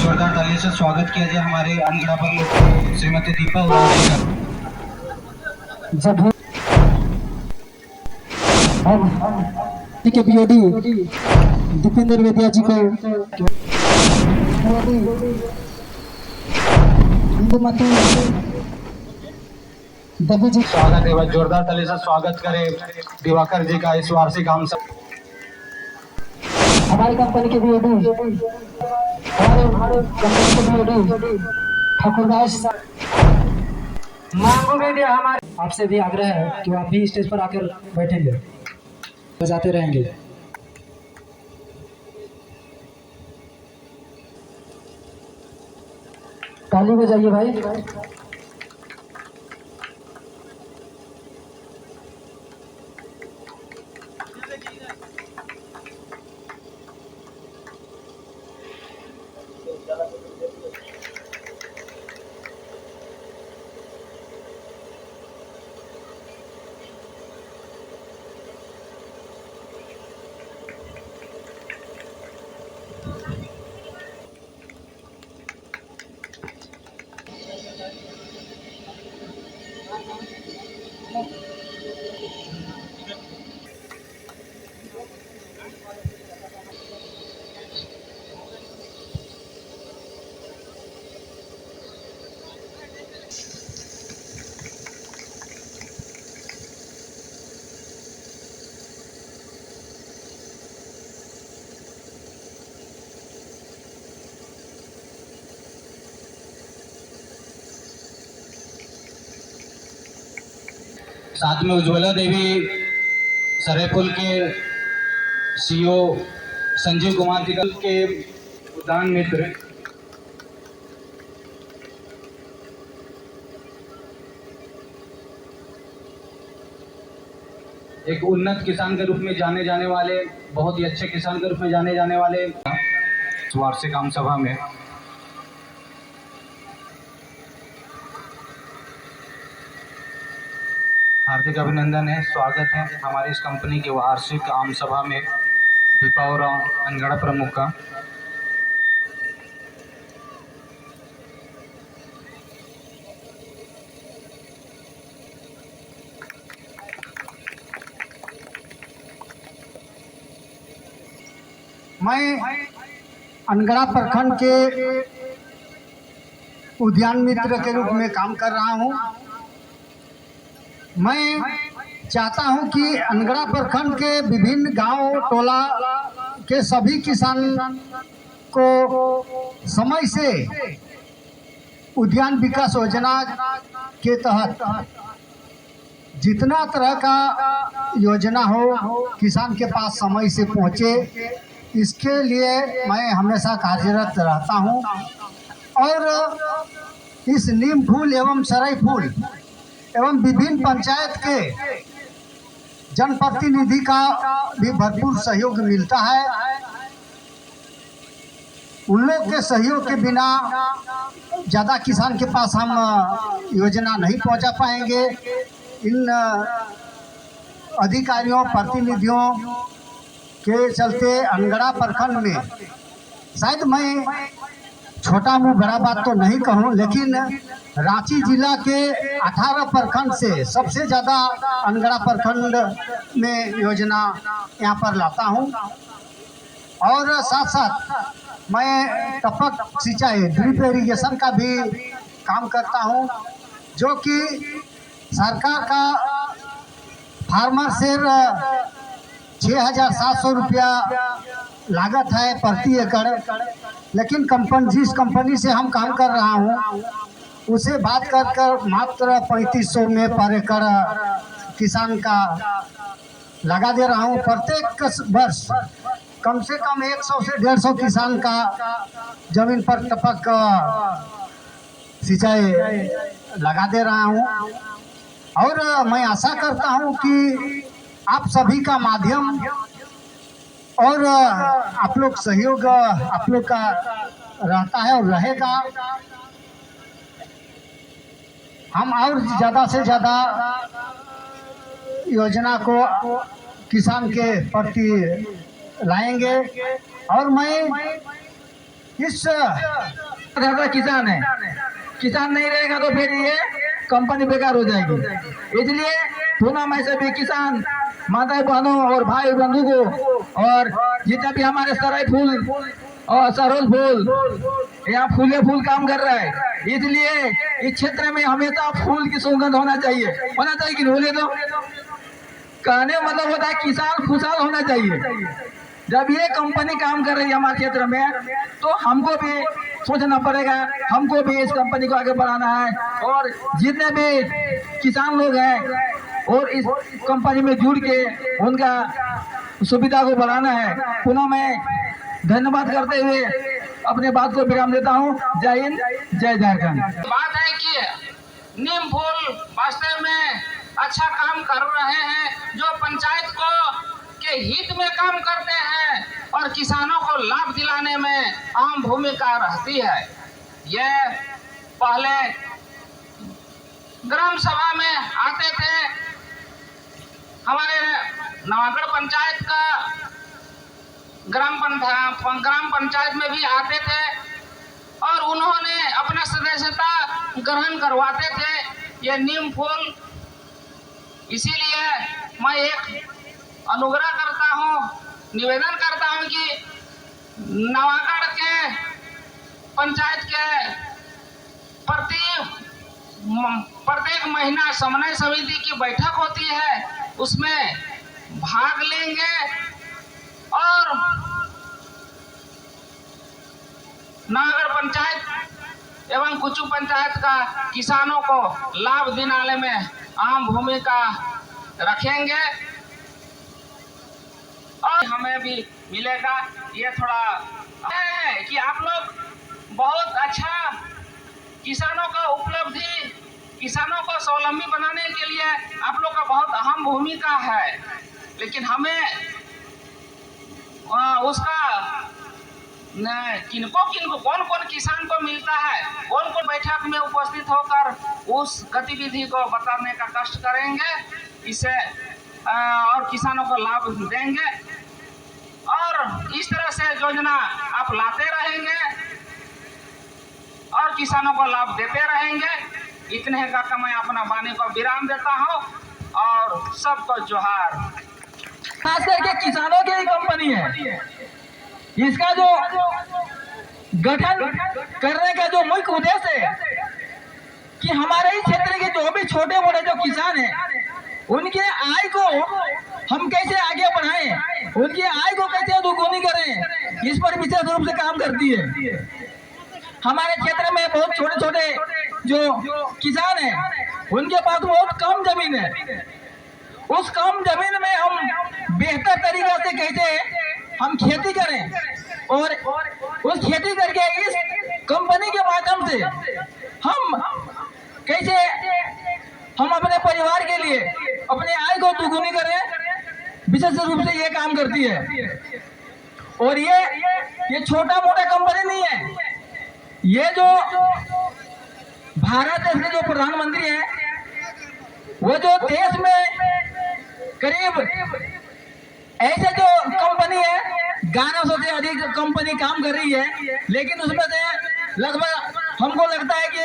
जोरदार ताली से स्वागत किया जाए हमारे अनगढ़ा प्रमुख श्रीमती दीपा उरावती का। जब के बीओडी दीपेंद्र वेदिया जी को दबी जी स्वागत है, जोरदार ताली से स्वागत करें दिवाकर जी का इस वार्षिक आम सभा। हमारी कंपनी के बीओडी हमारे कंपनी के बीओडी ठाकुरदास मांगो वेदिया हमारे आपसे भी आग्रह है कि आप भी स्टेज पर आकर बैठेंगे, बजाते रहेंगे। ताली बजाइए भाई। साथ में उज्ज्वला देवी सरेपुल के सीईओ संजीव कुमार जी के उद्यान मित्र एक उन्नत किसान के रूप में जाने जाने वाले, बहुत ही अच्छे किसान के रूप में जाने जाने वाले वार्षिक आम सभा में हार्दिक अभिनंदन है, स्वागत है हमारी इस कंपनी के वार्षिक आम सभा में दीपा और अनगढ़ा प्रमुख का। मैं अनगढ़ा प्रखंड के उद्यान मित्र के रूप में काम कर रहा हूं। मैं चाहता हूं कि अनगढ़ा प्रखंड के विभिन्न गांव टोला के सभी किसान को समय से उद्यान विकास योजना के तहत जितना तरह का योजना हो किसान के पास समय से पहुंचे, इसके लिए मैं हमेशा कार्यरत रहता हूं। और इस नीम फूल एवं सराय फूल एवं विभिन्न पंचायत के जनप्रतिनिधि का भी भरपूर सहयोग मिलता है। उन लोग के सहयोग के बिना ज़्यादा किसान के पास हम योजना नहीं पहुंचा पाएंगे। इन अधिकारियों प्रतिनिधियों के चलते अनगढ़ा प्रखंड में शायद मैं छोटा मुँह बड़ा बात तो नहीं कहूँ, लेकिन रांची जिला के 18 प्रखंड से सबसे ज़्यादा अनगढ़ा प्रखंड में योजना यहाँ पर लाता हूँ। और साथ साथ मैं टपक सिंचाई ड्रिप इरिगेशन का भी काम करता हूँ, जो कि सरकार का फार्मर से 6,700 रुपया लागत है प्रति एकड़। लेकिन जिस कंपनी से हम काम कर रहा हूँ उसे बात कर मात्र 3500 में पर एकड़ किसान का लगा दे रहा हूँ। प्रत्येक वर्ष कम से कम 100 से 150 किसान का जमीन पर टपक सिंचाई लगा दे रहा हूँ। और मैं आशा करता हूँ कि आप सभी का माध्यम और आप लोग सहयोग आप लोग का रहता है और रहेगा। हम और ज़्यादा से ज़्यादा योजना को किसान के प्रति लाएंगे। और मैं इस ज्यादा किसान है, किसान नहीं रहेगा तो फिर ये कंपनी बेकार हो जाएगी। इसलिए पुनः मैं सभी किसान माता बहनों और भाई बंधु को और जितना भी हमारे सराय फूल और सरोज फूल यहाँ फूले फूल काम कर रहा है, इसलिए इस क्षेत्र में हमेशा फूल की सुगंध होना चाहिए कि नहीं? बोले तो कहने मतलब होता है किसान खुशहाल होना चाहिए। जब ये कंपनी काम कर रही है हमारे क्षेत्र में तो हमको भी सोचना पड़ेगा, हमको भी इस कंपनी को आगे बढ़ाना है और जितने भी किसान लोग हैं और इस कंपनी में जुड़ के उनका सुविधा को बढ़ाना है। पुनः मैं धन्यवाद करते हुए अपने बात को विराम देता हूँ। जय हिंद, जय झारखंड। बात है कि नीम फूल वास्तव में अच्छा काम कर रहे हैं, जो पंचायत को के हित में काम करते हैं और किसानों को लाभ दिलाने में अहम भूमिका रहती है। यह पहले ग्राम सभा में आते थे, हमारे नवागढ़ पंचायत का ग्राम पंचायत में भी आते थे और उन्होंने अपना सदस्यता ग्रहण करवाते थे ये नीम फूल। इसीलिए मैं एक अनुग्रह करता हूँ, निवेदन करता हूँ कि नवागढ़ के पंचायत के प्रत्येक महीना समन्वय समिति की बैठक होती है, उसमें भाग लेंगे और नवागढ़ पंचायत एवं कुचू पंचायत का किसानों को लाभ दिलाने में अहम भूमिका रखेंगे और हमें भी मिलेगा। ये थोड़ा है कि आप लोग बहुत अच्छा किसानों का उपलब्धि, किसानों को स्वावलंबी बनाने के लिए आप लोग का बहुत अहम भूमिका है, लेकिन हमें उसका किनको कौन कौन किसान को मिलता है, कौन कौन बैठक में उपस्थित होकर उस गतिविधि को बताने का कष्ट करेंगे, इसे और किसानों को लाभ देंगे और इस तरह से योजना आप लाते रहेंगे और किसानों को लाभ देते रहेंगे। इतने का मैं अपना वाणी को विराम देता हूँ और सबको जोहार। खास करके किसानों की कंपनी है, इसका जो गठन करने का जो मुख्य उद्देश्य है कि हमारे इस क्षेत्र के जो भी छोटे मोटे जो किसान हैं उनके आय को हम कैसे आगे बढ़ाएं, उनकी आय को कैसे दुगुनी करें, इस पर विशेष रूप से काम करती है। हमारे क्षेत्र में बहुत छोटे छोटे जो किसान हैं उनके पास बहुत कम जमीन है, उस कम जमीन में हम बेहतर तरीका से कैसे हम खेती करें और उस खेती करके इस कंपनी के माध्यम से हम कैसे हम अपने परिवार के लिए अपने आय को दुगुनी करें, विशेष रूप से ये काम करती है। और ये छोटा मोटा कंपनी नहीं है, ये जो भारत देश के जो प्रधानमंत्री हैं वो जो देश में करीब ऐसे जो कंपनी है 1100 से अधिक कंपनी काम कर रही है, लेकिन उसमें से लगभग हमको लगता है कि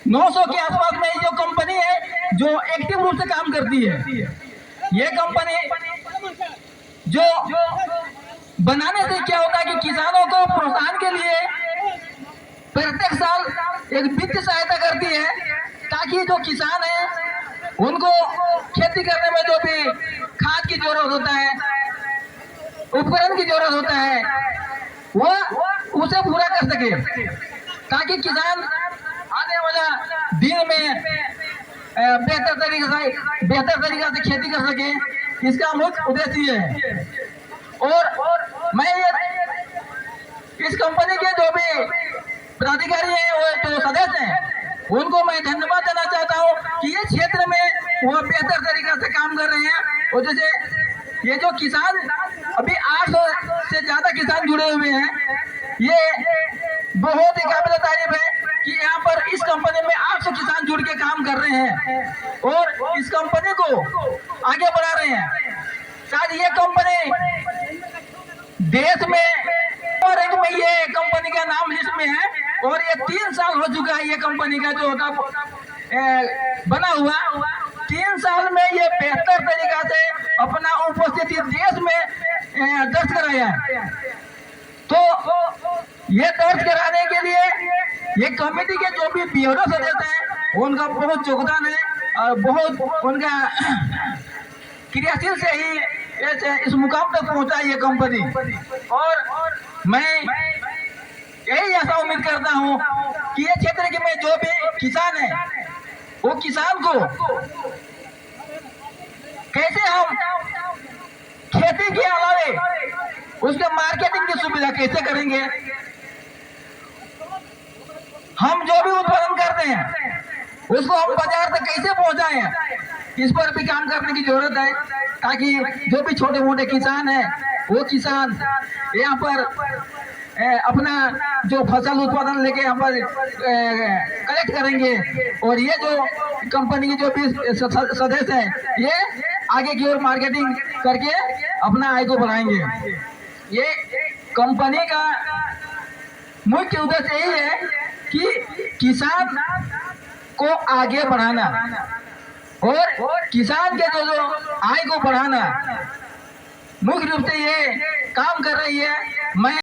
900 के आसपास में जो कंपनी है जो एक्टिव रूप से काम करती है। ये कंपनी जो बनाने से क्या होता है कि किसानों को प्रोत्साहन के लिए प्रत्येक साल एक वित्तीय सहायता करती है, ताकि जो किसान है उनको खेती करने में जो भी खाद की जरूरत होता है, उपकरण की जरूरत होता है, वो उसे पूरा कर सके, ताकि किसान आने वाला दिन में बेहतर तरीका से खेती कर सके। इसका मुख्य उद्देश्य है। और मैं इस कंपनी के जो भी पदाधिकारी हैं वो जो सदस्य हैं उनको मैं धन्यवाद देना चाहता हूँ कि ये क्षेत्र में वो बेहतर तरीका से काम कर रहे हैं। और जैसे ये जो किसान अभी 800 से ज्यादा किसान जुड़े हुए हैं, ये बहुत ही काबिल तारीफ है कि यहाँ पर इस कंपनी में 800 किसान जुड़ के काम कर रहे हैं और इस कंपनी को आगे बढ़ा रहे हैं। शायद ये कंपनी देश में नंबर 1 में ये कंपनी का नाम लिस्ट में है और ये 3 साल हो चुका है ये कंपनी का जो होता बना हुआ। 3 साल में ये बेहतर तरीका से अपना उपस्थिति देश में दर्ज कराया है। तो ये दर्ज कराने के लिए ये कमेटी के जो भी ब्यूरो सदस्य हैं उनका बहुत योगदान है और बहुत उनका क्रियाशील से ही इस मुकाम तक पहुंचा ये कंपनी। और मैं यही ऐसा उम्मीद करता हूं कि ये क्षेत्र के में जो भी किसान है वो किसान को कैसे हम खेती के अलावे उसके मार्केटिंग की सुविधा कैसे करेंगे, हम जो भी उत्पादन करते हैं उसको हम बाजार तक कैसे पहुंचाएं, इस पर भी काम करने की जरूरत है ताकि जो भी छोटे मोटे किसान हैं वो किसान यहाँ पर अपना जो फसल उत्पादन लेके यहाँ पर कलेक्ट करेंगे और ये जो कंपनी के जो भी सदस्य हैं ये आगे की ओर मार्केटिंग करके अपना आय को बढ़ाएंगे। ये कंपनी का मुख्य उद्देश्य यही है कि किसान को आगे बढ़ाना और किसान के जो आय को बढ़ाना मुख्य रूप से ये काम कर रही है। मैं